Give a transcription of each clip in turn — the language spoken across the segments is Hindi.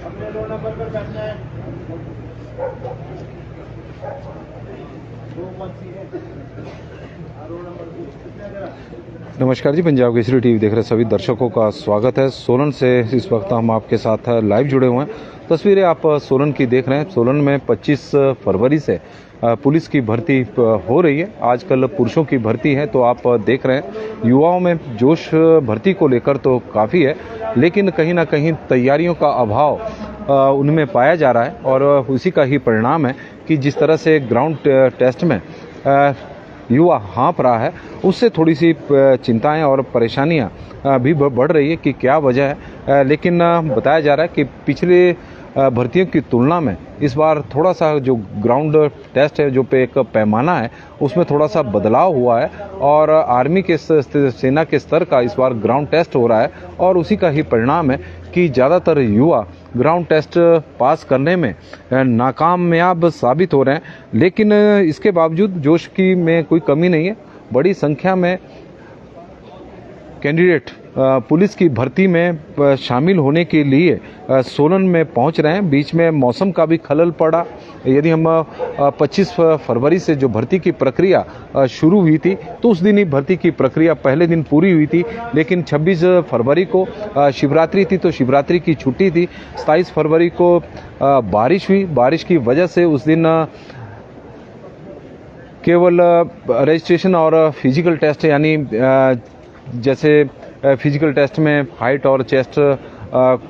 अपने 2 नंबर पर बैठना है। 2 पंछी है। 2 नंबर नमस्कार जी, पंजाब केसरी टीवी देख रहे सभी दर्शकों का स्वागत है। सोलन से इस वक्त हम आपके साथ लाइव जुड़े हुए हैं। तस्वीरें आप सोलन की देख रहे हैं। सोलन में 25 फरवरी से पुलिस की भर्ती हो रही है। आजकल पुरुषों की भर्ती है, तो आप देख रहे हैं युवाओं में जोश भर्ती को लेकर तो काफ़ी है, लेकिन कहीं ना कहीं तैयारियों का अभाव उनमें पाया जा रहा है। और उसी का ही परिणाम है कि जिस तरह से ग्राउंड टेस्ट में युवा हाँप रहा है, उससे थोड़ी सी चिंताएं और परेशानियां भी बढ़ रही है कि क्या वजह है। लेकिन बताया जा रहा है कि पिछले भर्तियों की तुलना में इस बार थोड़ा सा जो ग्राउंड टेस्ट है, जो पे एक पैमाना है, उसमें थोड़ा सा बदलाव हुआ है। और आर्मी के सेना के स्तर का इस बार ग्राउंड टेस्ट हो रहा है, और उसी का ही परिणाम है कि ज़्यादातर युवा ग्राउंड टेस्ट पास करने में नाकामयाब साबित हो रहे हैं। लेकिन इसके बावजूद जोश की में कोई कमी नहीं है। बड़ी संख्या में कैंडिडेट पुलिस की भर्ती में शामिल होने के लिए सोलन में पहुंच रहे हैं। बीच में मौसम का भी खलल पड़ा। यदि हम 25 फरवरी से जो भर्ती की प्रक्रिया शुरू हुई थी, तो उस दिन ही भर्ती की प्रक्रिया पहले दिन पूरी हुई थी। लेकिन 26 फरवरी को शिवरात्रि थी, तो शिवरात्रि की छुट्टी थी। 27 फरवरी को बारिश हुई। बारिश की वजह से उस दिन केवल रजिस्ट्रेशन और फिजिकल टेस्ट, यानी जैसे फिजिकल टेस्ट में हाइट और चेस्ट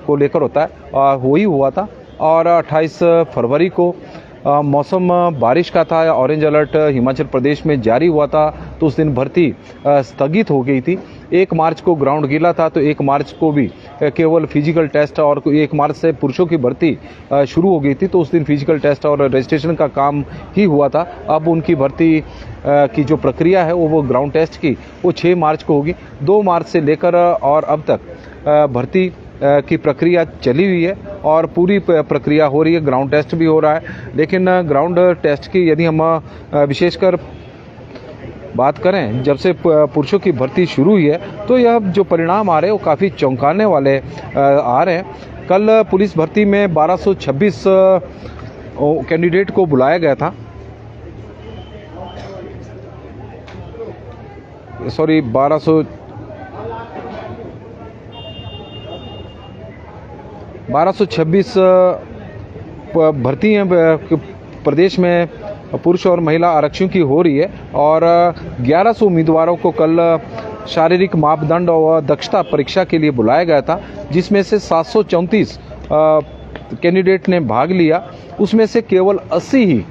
को लेकर होता है, वही हुआ था। और 28 फरवरी को मौसम बारिश का था। ऑरेंज अलर्ट हिमाचल प्रदेश में जारी हुआ था, तो उस दिन भर्ती स्थगित हो गई थी। 1 मार्च को ग्राउंड गीला था, तो 1 मार्च को भी केवल फिजिकल टेस्ट, और 1 मार्च से पुरुषों की भर्ती शुरू हो गई थी, तो उस दिन फिजिकल टेस्ट और रजिस्ट्रेशन का काम ही हुआ था। अब उनकी भर्ती की जो प्रक्रिया है वो ग्राउंड टेस्ट की, वो 6 मार्च को होगी। 2 मार्च से लेकर और अब तक भर्ती की प्रक्रिया चली हुई है और पूरी प्रक्रिया हो रही है। ग्राउंड टेस्ट भी हो रहा है। लेकिन ग्राउंड टेस्ट की यदि हम विशेषकर बात करें, जब से पुरुषों की भर्ती शुरू हुई है, तो यह जो परिणाम आ रहे हैं वो काफ़ी चौंकाने वाले आ रहे हैं। कल पुलिस भर्ती में 1226 कैंडिडेट को बुलाया गया था। सॉरी, 1226 भर्तियां प्रदेश में पुरुष और महिला आरक्षण की हो रही है। और 1100 उम्मीदवारों को कल शारीरिक मापदंड और दक्षता परीक्षा के लिए बुलाया गया था, जिसमें से 734 कैंडिडेट ने भाग लिया। उसमें से केवल 80 ही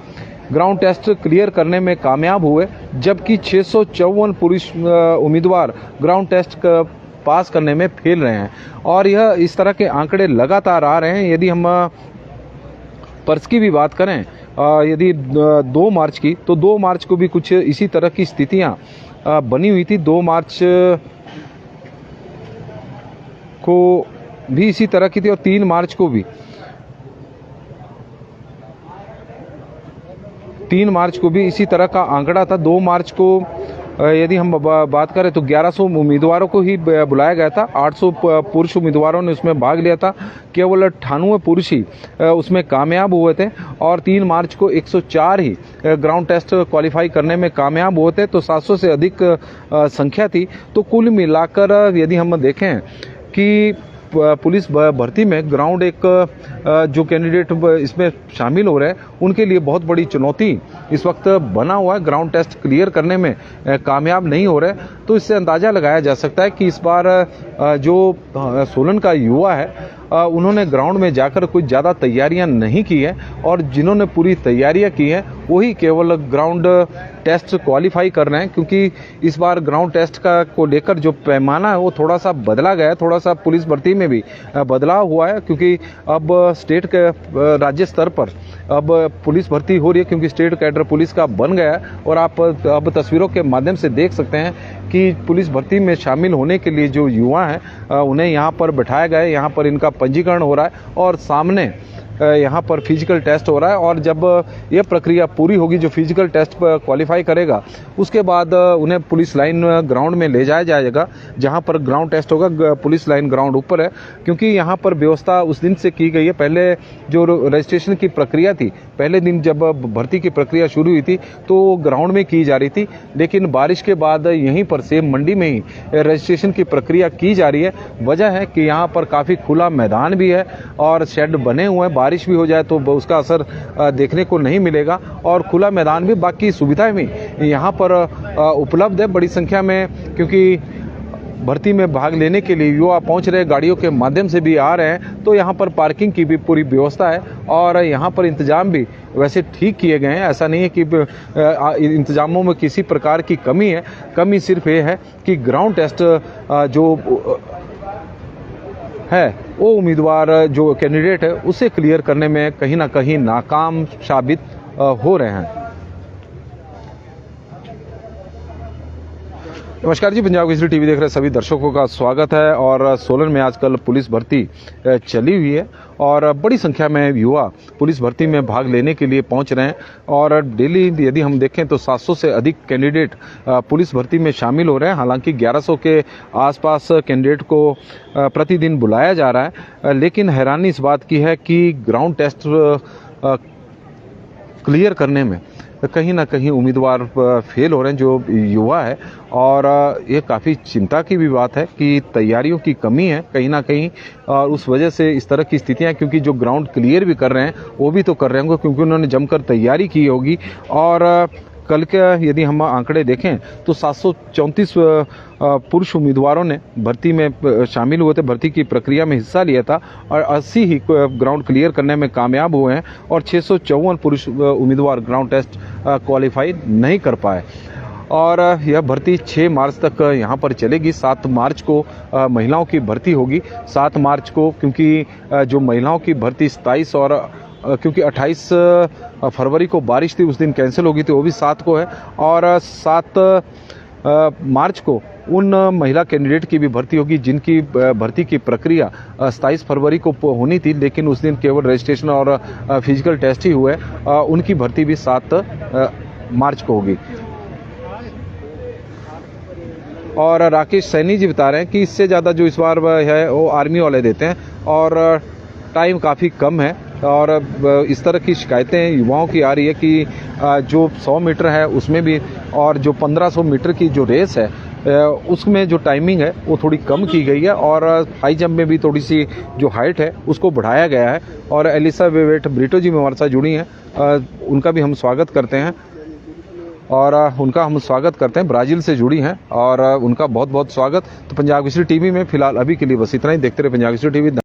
ग्राउंड टेस्ट क्लियर करने में कामयाब हुए, जबकि 654 पुरुष उम्मीदवार ग्राउंड टेस्ट पास करने में फेल रहे हैं। और यह इस तरह के आंकड़े लगातार आ रहे हैं। यदि हम पर्स की भी बात करें, यदि 2 मार्च की, तो 2 मार्च को भी कुछ इसी तरह की स्थितियां बनी हुई थी। 2 मार्च को भी इसी तरह की थी, और 3 मार्च को भी 3 मार्च को भी इसी तरह का आंकड़ा था। 2 मार्च को यदि हम बात करें तो 1100 उम्मीदवारों को ही बुलाया गया था। 800 पुरुष उम्मीदवारों ने उसमें भाग लिया था। केवल 98 पुरुष ही उसमें कामयाब हुए थे। और 3 मार्च को 104 ही ग्राउंड टेस्ट क्वालिफाई करने में कामयाब हुए थे, तो 700 से अधिक संख्या थी। तो कुल मिलाकर यदि हम देखें कि पुलिस भर्ती में ग्राउंड एक जो कैंडिडेट इसमें शामिल हो रहे हैं, उनके लिए बहुत बड़ी चुनौती इस वक्त बना हुआ है। ग्राउंड टेस्ट क्लियर करने में कामयाब नहीं हो रहे, तो इससे अंदाज़ा लगाया जा सकता है कि इस बार जो सोलन का युवा है, उन्होंने ग्राउंड में जाकर कुछ ज़्यादा तैयारियां नहीं की है और जिन्होंने पूरी तैयारियां की हैं वही केवल ग्राउंड टेस्ट क्वालिफाई कर रहे हैं, क्योंकि इस बार ग्राउंड टेस्ट को लेकर जो पैमाना है वो थोड़ा सा बदला गया है, थोड़ा सा पुलिस भर्ती में भी बदलाव हुआ है, क्योंकि अब स्टेट के राज्य स्तर पर अब पुलिस भर्ती हो रही है, क्योंकि स्टेट कैडर पुलिस का बन गया है। और आप अब तस्वीरों के माध्यम से देख सकते हैं कि पुलिस भर्ती में शामिल होने के लिए जो युवा हैं उन्हें यहाँ पर बिठाया गया है, यहाँ पर इनका पंजीकरण हो रहा है और सामने यहाँ पर फिजिकल टेस्ट हो रहा है। और जब ये प्रक्रिया पूरी होगी, जो फिजिकल टेस्ट पर क्वालिफाई करेगा, उसके बाद उन्हें पुलिस लाइन ग्राउंड में ले जाया जाएगा, जहाँ पर ग्राउंड टेस्ट होगा। पुलिस लाइन ग्राउंड ऊपर है, क्योंकि यहाँ पर व्यवस्था उस दिन से की गई है। पहले जो रजिस्ट्रेशन की प्रक्रिया थी, पहले दिन जब भर्ती की प्रक्रिया शुरू हुई थी तो ग्राउंड में की जा रही थी, लेकिन बारिश के बाद यहीं पर सेम मंडी में ही रजिस्ट्रेशन की प्रक्रिया की जा रही है। वजह है कि यहाँ पर काफ़ी खुला मैदान भी है और शेड बने हुए हैं, बारिश भी हो जाए तो उसका असर देखने को नहीं मिलेगा। और खुला मैदान भी, बाकी सुविधाएं भी यहाँ पर उपलब्ध है बड़ी संख्या में, क्योंकि भर्ती में भाग लेने के लिए युवा पहुंच रहे, गाड़ियों के माध्यम से भी आ रहे हैं, तो यहाँ पर पार्किंग की भी पूरी व्यवस्था है और यहाँ पर इंतजाम भी वैसे ठीक किए गए हैं। ऐसा नहीं है कि इंतजामों में किसी प्रकार की कमी है। कमी सिर्फ ये है कि ग्राउंड टेस्ट जो है वो उम्मीदवार जो कैंडिडेट है उसे क्लियर करने में कहीं ना कहीं नाकाम साबित हो रहे हैं। नमस्कार जी, पंजाब केसरी टीवी देख रहे सभी दर्शकों का स्वागत है। और सोलन में आजकल पुलिस भर्ती चली हुई है और बड़ी संख्या में युवा पुलिस भर्ती में भाग लेने के लिए पहुंच रहे हैं और डेली यदि हम देखें तो 700 से अधिक कैंडिडेट पुलिस भर्ती में शामिल हो रहे हैं। हालांकि 1100 के आसपास कैंडिडेट को प्रतिदिन बुलाया जा रहा है, लेकिन हैरानी इस बात की है कि ग्राउंड टेस्ट क्लियर करने में कहीं ना कहीं उम्मीदवार फेल हो रहे हैं जो युवा है। और ये काफ़ी चिंता की भी बात है कि तैयारियों की कमी है कहीं ना कहीं, और उस वजह से इस तरह की स्थितियां, क्योंकि जो ग्राउंड क्लियर भी कर रहे हैं वो भी तो कर रहे होंगे क्योंकि उन्होंने जमकर तैयारी की होगी। और कल के यदि हम आंकड़े देखें तो 734 पुरुष उम्मीदवारों ने भर्ती में शामिल हुए थे, भर्ती की प्रक्रिया में हिस्सा लिया था और 80 ही ग्राउंड क्लियर करने में कामयाब हुए हैं और 654 पुरुष उम्मीदवार ग्राउंड टेस्ट क्वालिफाई नहीं कर पाए। और यह भर्ती 6 मार्च तक यहाँ पर चलेगी। 7 मार्च को महिलाओं की भर्ती होगी। 7 मार्च को, क्योंकि जो महिलाओं की भर्ती 27 और क्योंकि 28 फरवरी को बारिश थी, उस दिन कैंसिल होगी, तो वो भी 7 को है। और 7 मार्च को उन महिला कैंडिडेट की भी भर्ती होगी जिनकी भर्ती की प्रक्रिया 27 फरवरी को होनी थी, लेकिन उस दिन केवल रजिस्ट्रेशन और फिजिकल टेस्ट ही हुए। उनकी भर्ती भी 7 मार्च को होगी। और राकेश सैनी जी बता रहे हैं कि इससे ज़्यादा जो इस बार है वो आर्मी वाले देते हैं और टाइम काफ़ी कम है। और इस तरह की शिकायतें युवाओं की आ रही है कि जो 100 मीटर है उसमें भी और जो 1500 मीटर की जो रेस है उसमें जो टाइमिंग है वो थोड़ी कम की गई है और हाई जंप में भी थोड़ी सी जो हाइट है उसको बढ़ाया गया है। और एलिसा वेवेट ब्रिटो जी में हमारे साथ जुड़ी हैं, उनका भी हम स्वागत करते हैं ब्राज़ील से जुड़ी हैं और उनका बहुत बहुत स्वागत। तो पंजाब केसरी टीवी में फिलहाल अभी के लिए बस इतना ही। देखते रहे पंजाब केसरी टीवी।